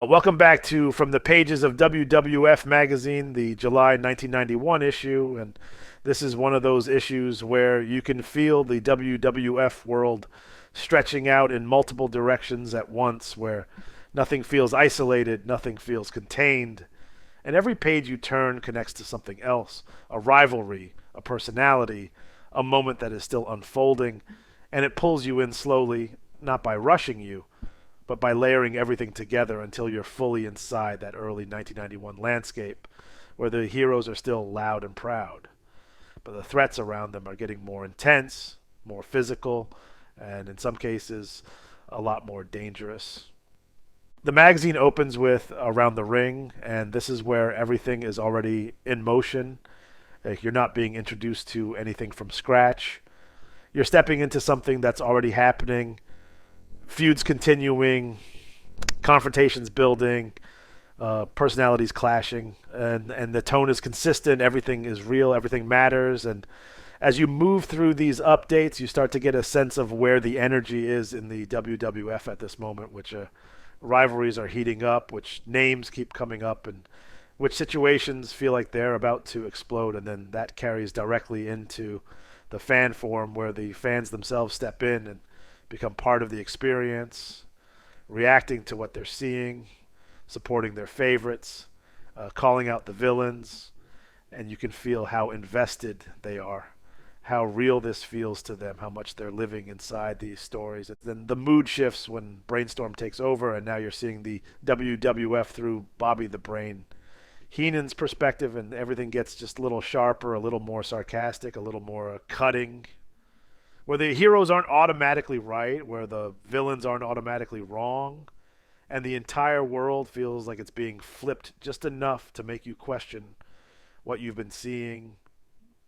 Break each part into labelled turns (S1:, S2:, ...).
S1: Welcome back to From the Pages of WWF Magazine, the July 1991 issue. And this is one of those issues where you can feel the WWF world stretching out in multiple directions at once, where nothing feels isolated, nothing feels contained. And every page you turn connects to something else, a rivalry, a personality, a moment that is still unfolding. And it pulls you in slowly, not by rushing you, but by layering everything together until you're fully inside that early 1991 landscape where the heroes are still loud and proud, but the threats around them are getting more intense, more physical, and in some cases, a lot more dangerous. The magazine opens with Around the Ring, and this is where everything is already in motion. Like, you're not being introduced to anything from scratch. You're stepping into something that's already happening, feuds continuing, confrontations building, personalities clashing, and the tone is consistent. Everything is real. Everything matters. And as you move through these updates, you start to get a sense of where the energy is in the WWF at this moment, which rivalries are heating up, which names keep coming up, and which situations feel like they're about to explode. And then that carries directly into the fan forum, where the fans themselves step in and become part of the experience, reacting to what they're seeing, supporting their favorites, calling out the villains, and you can feel how invested they are, how real this feels to them, how much they're living inside these stories. Then the mood shifts when Brainstorm takes over, and now you're seeing the WWF through Bobby the Brain Heenan's perspective, and everything gets just a little sharper, a little more sarcastic, a little more cutting, where the heroes aren't automatically right, where the villains aren't automatically wrong, and the entire world feels like it's being flipped just enough to make you question what you've been seeing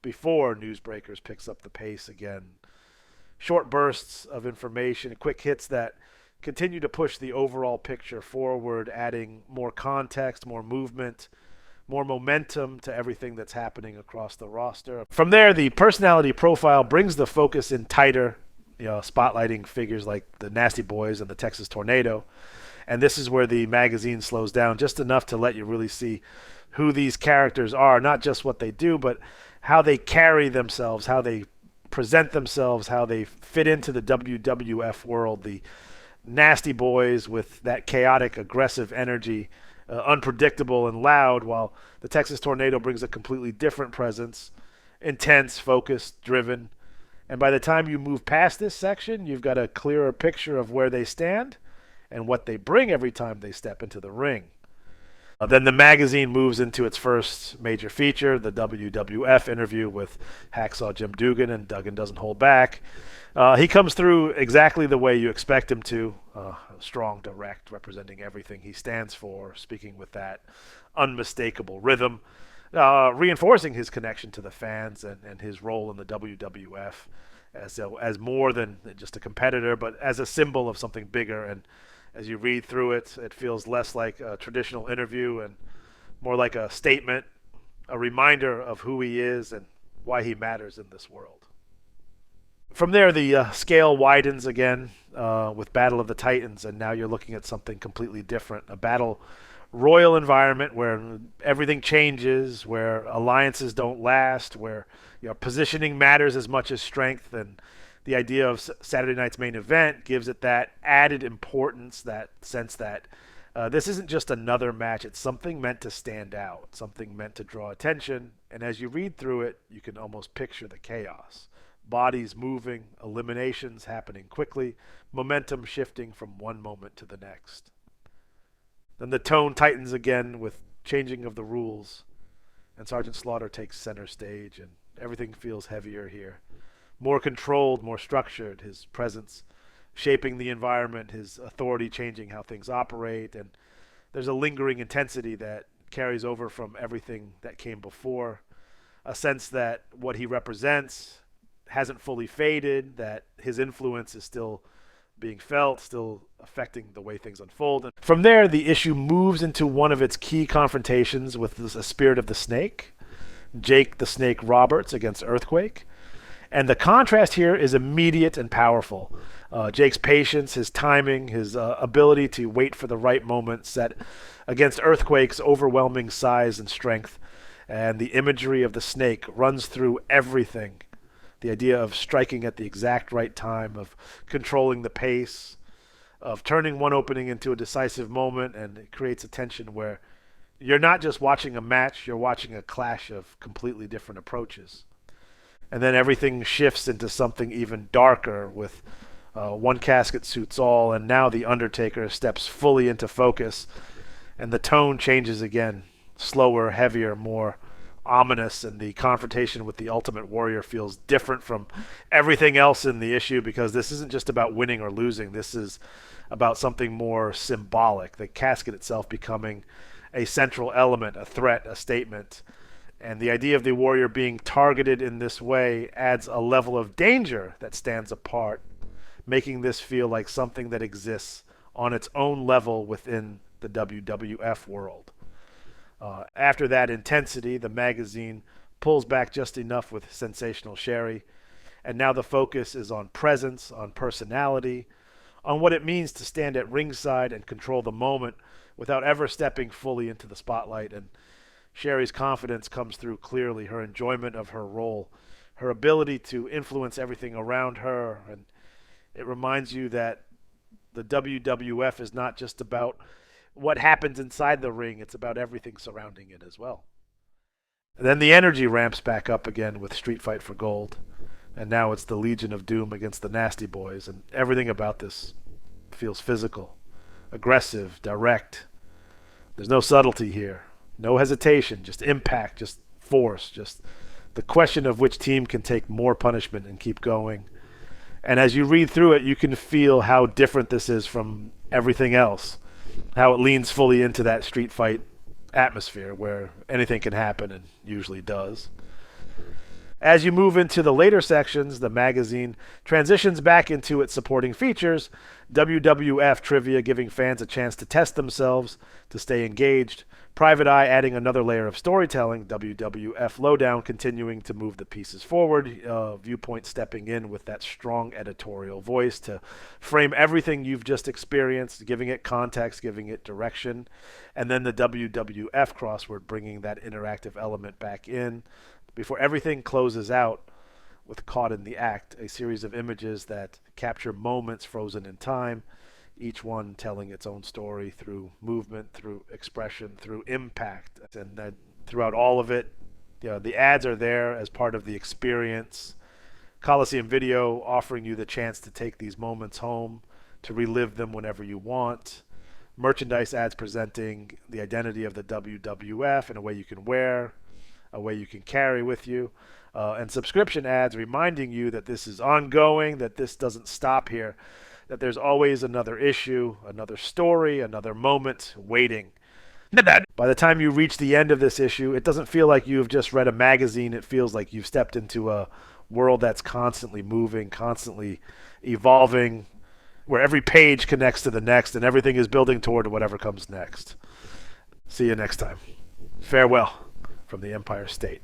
S1: before Newsbreakers picks up the pace again. Short bursts of information, quick hits that continue to push the overall picture forward, adding more context, more movement, more momentum to everything that's happening across the roster. From there, the personality profile brings the focus in tighter, spotlighting figures like the Nasty Boys and the Texas Tornado. And this is where the magazine slows down just enough to let you really see who these characters are, not just what they do, but how they carry themselves, how they present themselves, how they fit into the WWF world. The Nasty Boys with that chaotic, aggressive energy, unpredictable and loud, while the Texas Tornado brings a completely different presence, intense, focused, driven. And by the time you move past this section, you've got a clearer picture of where they stand and what they bring every time they step into the ring. Then the magazine moves into its first major feature, the WWF interview with Hacksaw Jim Duggan, and Duggan doesn't hold back. He comes through exactly the way you expect him to, strong, direct, representing everything he stands for, speaking with that unmistakable rhythm, reinforcing his connection to the fans and his role in the WWF as more than just a competitor, but as a symbol of something bigger. And as you read through it, it feels less like a traditional interview and more like a statement, a reminder of who he is and why he matters in this world. From there, the scale widens again with Battle of the Titans, and now you're looking at something completely different. A battle royal environment where everything changes, where alliances don't last, where positioning matters as much as strength, and the idea of Saturday night's main event gives it that added importance, that sense that this isn't just another match. It's something meant to stand out, something meant to draw attention. And as you read through it, you can almost picture the chaos. Bodies moving, eliminations happening quickly, momentum shifting from one moment to the next. Then the tone tightens again with changing of the rules, and Sergeant Slaughter takes center stage, and everything feels heavier here. More controlled, more structured, his presence shaping the environment, his authority changing how things operate, and there's a lingering intensity that carries over from everything that came before, a sense that what he represents hasn't fully faded, that his influence is still being felt, still affecting the way things unfold. And from there, the issue moves into one of its key confrontations with the Spirit of the Snake, Jake the Snake Roberts against Earthquake. And the contrast here is immediate and powerful. Jake's patience, his timing, his ability to wait for the right moment set against Earthquake's overwhelming size and strength. And the imagery of the snake runs through everything. The idea of striking at the exact right time, of controlling the pace, of turning one opening into a decisive moment, and it creates a tension where you're not just watching a match, you're watching a clash of completely different approaches. And then everything shifts into something even darker with one casket suits all, and now the Undertaker steps fully into focus, and the tone changes again. Slower, heavier, more ominous, and the confrontation with the Ultimate Warrior feels different from everything else in the issue because this isn't just about winning or losing. This is about something more symbolic, the casket itself becoming a central element, a threat, a statement. And the idea of the Warrior being targeted in this way adds a level of danger that stands apart, making this feel like something that exists on its own level within the WWF world. After that intensity, the magazine pulls back just enough with sensational Sherry, and now the focus is on presence, on personality, on what it means to stand at ringside and control the moment without ever stepping fully into the spotlight. And Sherry's confidence comes through clearly, her enjoyment of her role, her ability to influence everything around her, and it reminds you that the WWF is not just about what happens inside the ring, it's about everything surrounding it as well. And then the energy ramps back up again with Street Fight for Gold. And now it's the Legion of Doom against the Nasty Boys, and everything about this feels physical, aggressive, direct. There's no subtlety here, no hesitation, just impact, just force, just the question of which team can take more punishment and keep going. And as you read through it, you can feel how different this is from everything else, how it leans fully into that street fight atmosphere where anything can happen and usually does. As you move into the later sections, the magazine transitions back into its supporting features, WWF trivia giving fans a chance to test themselves, to stay engaged, Private Eye adding another layer of storytelling, WWF Lowdown continuing to move the pieces forward, Viewpoint stepping in with that strong editorial voice to frame everything you've just experienced, giving it context, giving it direction, and then the WWF crossword bringing that interactive element back in before everything closes out with Caught in the Act, a series of images that capture moments frozen in time, each one telling its own story through movement, through expression, through impact. And that throughout all of it, the ads are there as part of the experience. Coliseum Video offering you the chance to take these moments home, to relive them whenever you want. Merchandise ads presenting the identity of the WWF in a way you can wear, a way you can carry with you, and subscription ads reminding you that this is ongoing, that this doesn't stop here, that there's always another issue, another story, another moment waiting. By the time you reach the end of this issue, it doesn't feel like you've just read a magazine. It feels like you've stepped into a world that's constantly moving, constantly evolving, where every page connects to the next and everything is building toward whatever comes next. See you next time. Farewell from the Empire State.